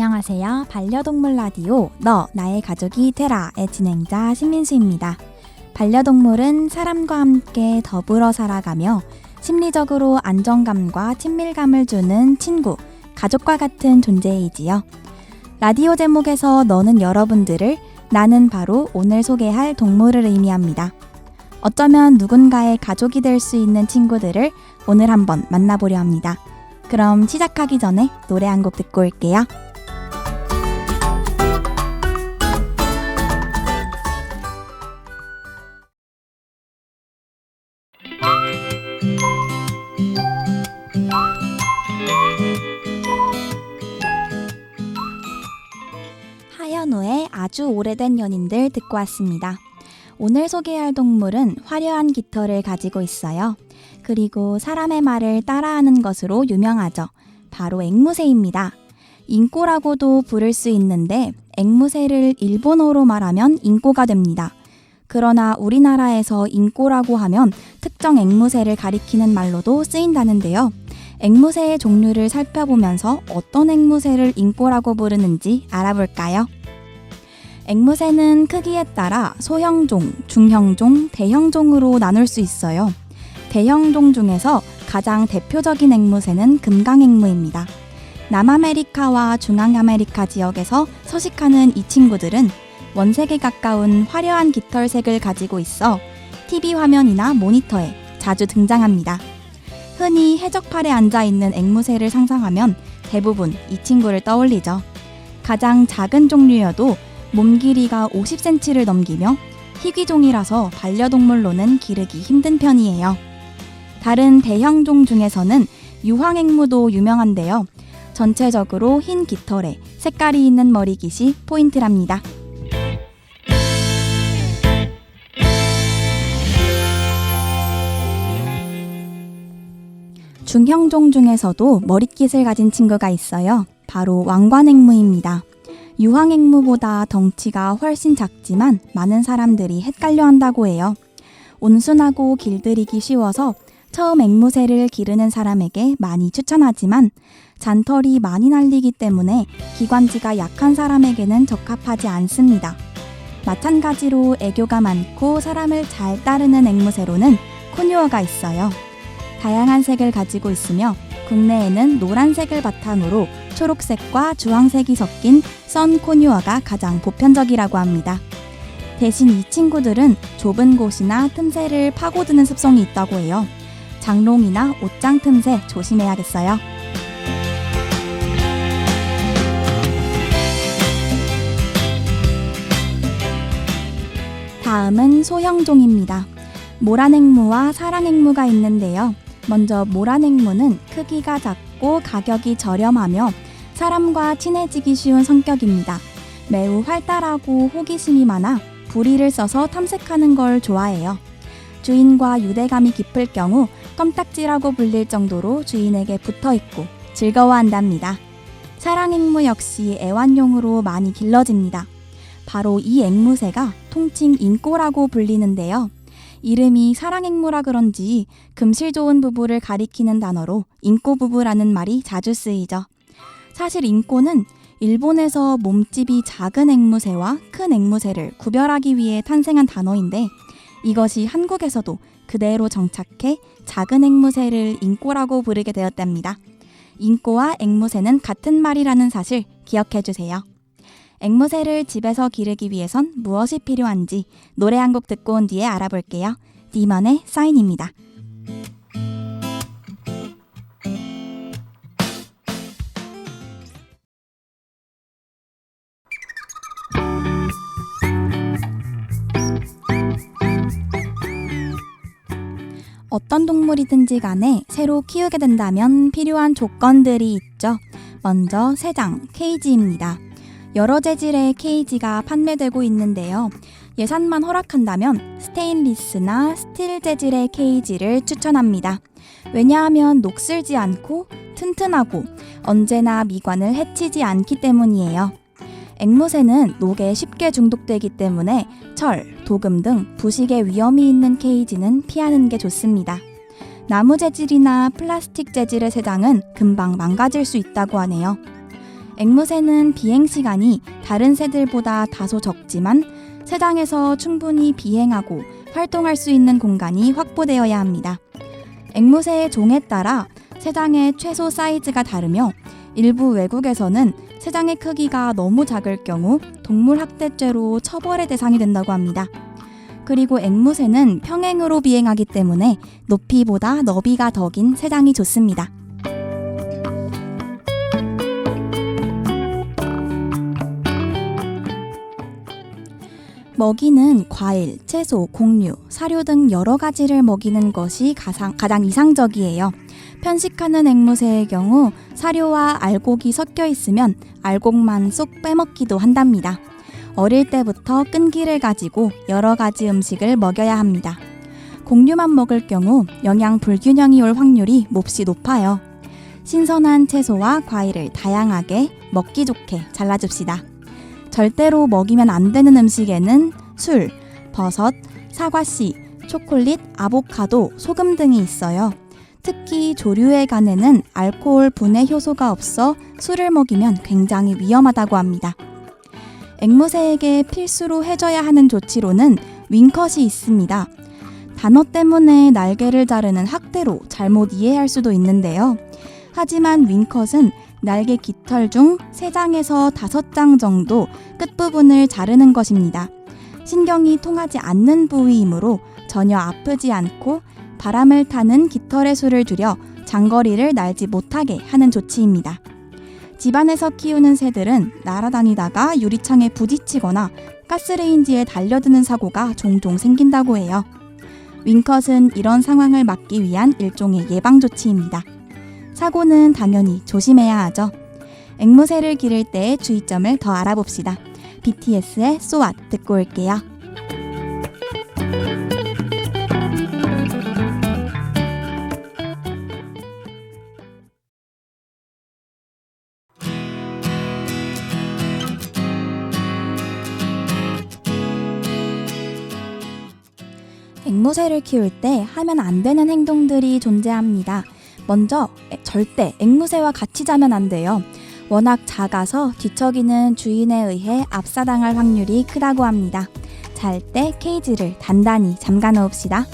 안녕하세요. 반려동물 라디오 너 나의 가족이 되라의 진행자 신민수입니다. 반려동물은 사람과 함께 더불어 살아가며 심리적으로 안정감과 친밀감을 주는 친구, 가족과 같은 존재이지요. 라디오 제목에서 너는 여러분들을, 나는 바로 오늘 소개할 동물을 의미합니다. 어쩌면 누군가의 가족이 될 수 있는 친구들을 오늘 한번 만나보려 합니다. 그럼 시작하기 전에 노래 한 곡 듣고 올게요. 하현우의 아주 오래된 연인들 듣고 왔습니다. 오늘 소개할 동물은 화려한 깃털을 가지고 있어요. 그리고 사람의 말을 따라하는 것으로 유명하죠. 바로 앵무새입니다. 잉꼬라고도 부를 수 있는데 앵무새를 일본어로 말하면 잉꼬가 됩니다. 그러나 우리나라에서 잉꼬라고 하면 특정 앵무새를 가리키는 말로도 쓰인다는데요. 앵무새의 종류를 살펴보면서 어떤 앵무새를 잉꼬라고 부르는지 알아볼까요? 앵무새는 크기에 따라 소형종, 중형종, 대형종으로 나눌 수 있어요. 대형종 중에서 가장 대표적인 앵무새는 금강앵무입니다. 남아메리카와 중앙아메리카 지역에서 서식하는 이 친구들은 원색에 가까운 화려한 깃털색을 가지고 있어 TV 화면이나 모니터에 자주 등장합니다. 흔히 해적팔에 앉아있는 앵무새를 상상하면 대부분 이 친구를 떠올리죠. 가장 작은 종류여도 몸 길이가 50cm를 넘기며 희귀종이라서 반려동물로는 기르기 힘든 편이에요. 다른 대형종 중에서는 유황앵무도 유명한데요. 전체적으로 흰 깃털에 색깔이 있는 머리깃이 포인트랍니다. 중형종 중에서도 머리깃을 가진 친구가 있어요. 바로 왕관앵무입니다. 유황앵무보다 덩치가 훨씬 작지만 많은 사람들이 헷갈려 한다고 해요. 온순하고 길들이기 쉬워서 처음 앵무새를 기르는 사람에게 많이 추천하지만 잔털이 많이 날리기 때문에 기관지가 약한 사람에게는 적합하지 않습니다. 마찬가지로 애교가 많고 사람을 잘 따르는 앵무새로는 코뉴어가 있어요. 다양한 색을 가지고 있으며 국내에는 노란색을 바탕으로 초록색과 주황색이 섞인 선 코뉴어가 가장 보편적이라고 합니다. 대신 이 친구들은 좁은 곳이나 틈새를 파고드는 습성이 있다고 해요. 장롱이나 옷장 틈새 조심해야겠어요. 다음은 소형종입니다. 모란앵무와 사랑앵무가 있는데요. 먼저 모란앵무는 크기가 작고 가격이 저렴하며 사람과 친해지기 쉬운 성격입니다. 매우 활달하고 호기심이 많아 부리를 써서 탐색하는 걸 좋아해요. 주인과 유대감이 깊을 경우 껌딱지라고 불릴 정도로 주인에게 붙어있고 즐거워한답니다. 사랑앵무 역시 애완용으로 많이 길러집니다. 바로 이 앵무새가 통칭 잉꼬라고 불리는데요. 이름이 사랑앵무라 그런지 금실 좋은 부부를 가리키는 단어로 잉꼬부부라는 말이 자주 쓰이죠. 사실 잉꼬는 일본에서 몸집이 작은 앵무새와 큰 앵무새를 구별하기 위해 탄생한 단어인데 이것이 한국에서도 그대로 정착해 작은 앵무새를 잉꼬라고 부르게 되었답니다. 잉꼬와 앵무새는 같은 말이라는 사실 기억해주세요. 앵무새를 집에서 기르기 위해선 무엇이 필요한지 노래 한 곡 듣고 온 뒤에 알아볼게요. 디먼의 사인입니다. 어떤 동물이든지 간에 새로 키우게 된다면 필요한 조건들이 있죠. 먼저 새장, 케이지입니다. 여러 재질의 케이지가 판매되고 있는데요. 예산만 허락한다면 스테인리스나 스틸 재질의 케이지를 추천합니다. 왜냐하면 녹슬지 않고 튼튼하고 언제나 미관을 해치지 않기 때문이에요. 앵무새는 녹에 쉽게 중독되기 때문에 철, 도금 등 부식의 위험이 있는 케이지는 피하는 게 좋습니다. 나무 재질이나 플라스틱 재질의 새장은 금방 망가질 수 있다고 하네요. 앵무새는 비행 시간이 다른 새들보다 다소 적지만 새장에서 충분히 비행하고 활동할 수 있는 공간이 확보되어야 합니다. 앵무새의 종에 따라 새장의 최소 사이즈가 다르며 일부 외국에서는 새장의 크기가 너무 작을 경우 동물학대죄로 처벌의 대상이 된다고 합니다. 그리고 앵무새는 평행으로 비행하기 때문에 높이보다 너비가 더 긴 새장이 좋습니다. 먹이는 과일, 채소, 곡류, 사료 등 여러 가지를 먹이는 것이 가장 이상적이에요. 편식하는 앵무새의 경우 사료와 알곡이 섞여 있으면 알곡만 쏙 빼먹기도 한답니다. 어릴 때부터 끈기를 가지고 여러 가지 음식을 먹여야 합니다. 곡류만 먹을 경우 영양 불균형이 올 확률이 몹시 높아요. 신선한 채소와 과일을 다양하게 먹기 좋게 잘라줍시다. 절대로 먹이면 안 되는 음식에는 술, 버섯, 사과씨, 초콜릿, 아보카도, 소금 등이 있어요. 특히 조류의 간에는 알코올 분해 효소가 없어 술을 먹이면 굉장히 위험하다고 합니다. 앵무새에게 필수로 해줘야 하는 조치로는 윙컷이 있습니다. 단어 때문에 날개를 자르는 학대로 잘못 이해할 수도 있는데요. 하지만 윙컷은 날개 깃털 중 3장에서 5장 정도 끝부분을 자르는 것입니다. 신경이 통하지 않는 부위이므로 전혀 아프지 않고 바람을 타는 깃털의 수를 줄여 장거리를 날지 못하게 하는 조치입니다. 집안에서 키우는 새들은 날아다니다가 유리창에 부딪히거나 가스레인지에 달려드는 사고가 종종 생긴다고 해요. 윙컷은 이런 상황을 막기 위한 일종의 예방조치입니다. 사고는 당연히 조심해야 하죠. 앵무새를 기를 때의 주의점을 더 알아봅시다. BTS의 So What 듣고 올게요. 앵무새를 키울 때 하면 안 되는 행동들이 존재합니다. 먼저 절대 앵무새와 같이 자면 안 돼요. 워낙 작아서 뒤척이는 주인에 의해 압사당할 확률이 크다고 합니다. 잘 때 케이지를 단단히 잠가 놓읍시다.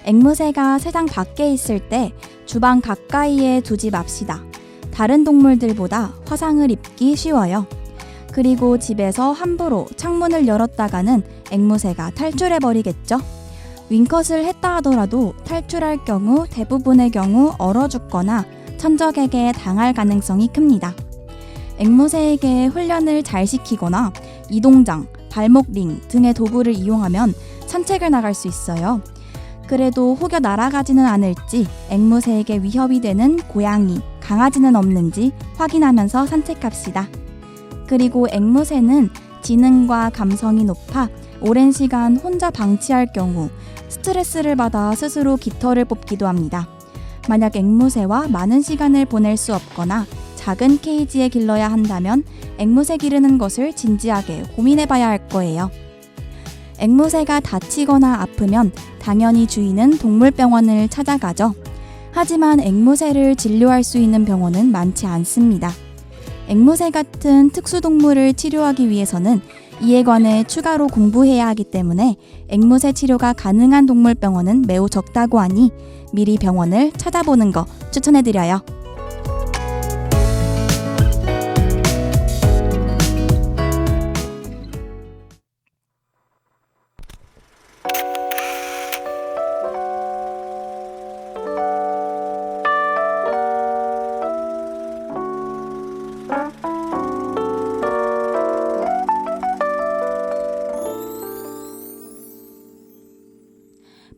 앵무새가 새장 밖에 있을 때 주방 가까이에 두지 맙시다. 다른 동물들보다 화상을 입기 쉬워요. 그리고 집에서 함부로 창문을 열었다가는 앵무새가 탈출해버리겠죠. 윙컷을 했다 하더라도 탈출할 경우 대부분의 경우 얼어 죽거나 천적에게 당할 가능성이 큽니다. 앵무새에게 훈련을 잘 시키거나 이동장, 발목 링 등의 도구를 이용하면 산책을 나갈 수 있어요. 그래도 혹여 날아가지는 않을지 앵무새에게 위협이 되는 고양이, 강아지는 없는지 확인하면서 산책합시다. 그리고 앵무새는 지능과 감성이 높아 오랜 시간 혼자 방치할 경우 스트레스를 받아 스스로 깃털을 뽑기도 합니다. 만약 앵무새와 많은 시간을 보낼 수 없거나 작은 케이지에 길러야 한다면 앵무새 기르는 것을 진지하게 고민해봐야 할 거예요. 앵무새가 다치거나 아프면 당연히 주인은 동물병원을 찾아가죠. 하지만 앵무새를 진료할 수 있는 병원은 많지 않습니다. 앵무새 같은 특수동물을 치료하기 위해서는 이에 관해 추가로 공부해야 하기 때문에 앵무새 치료가 가능한 동물병원은 매우 적다고 하니 미리 병원을 찾아보는 거 추천해드려요.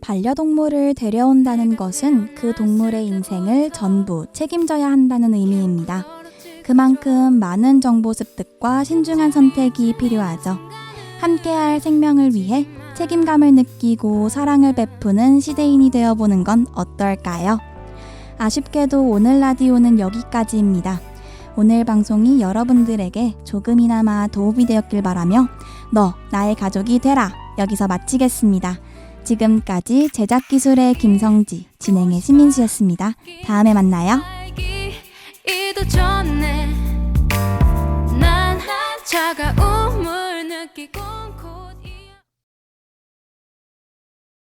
반려동물을 데려온다는 것은 그 동물의 인생을 전부 책임져야 한다는 의미입니다. 그만큼 많은 정보 습득과 신중한 선택이 필요하죠. 함께할 생명을 위해 책임감을 느끼고 사랑을 베푸는 시대인이 되어보는 건 어떨까요? 아쉽게도 오늘 라디오는 여기까지입니다. 오늘 방송이 여러분들에게 조금이나마 도움이 되었길 바라며 너 나의 가족이 되라 여기서 마치겠습니다. 지금까지 제작기술의 김성지, 진행의 신민수였습니다. 다음에 만나요. 차가움을 느끼고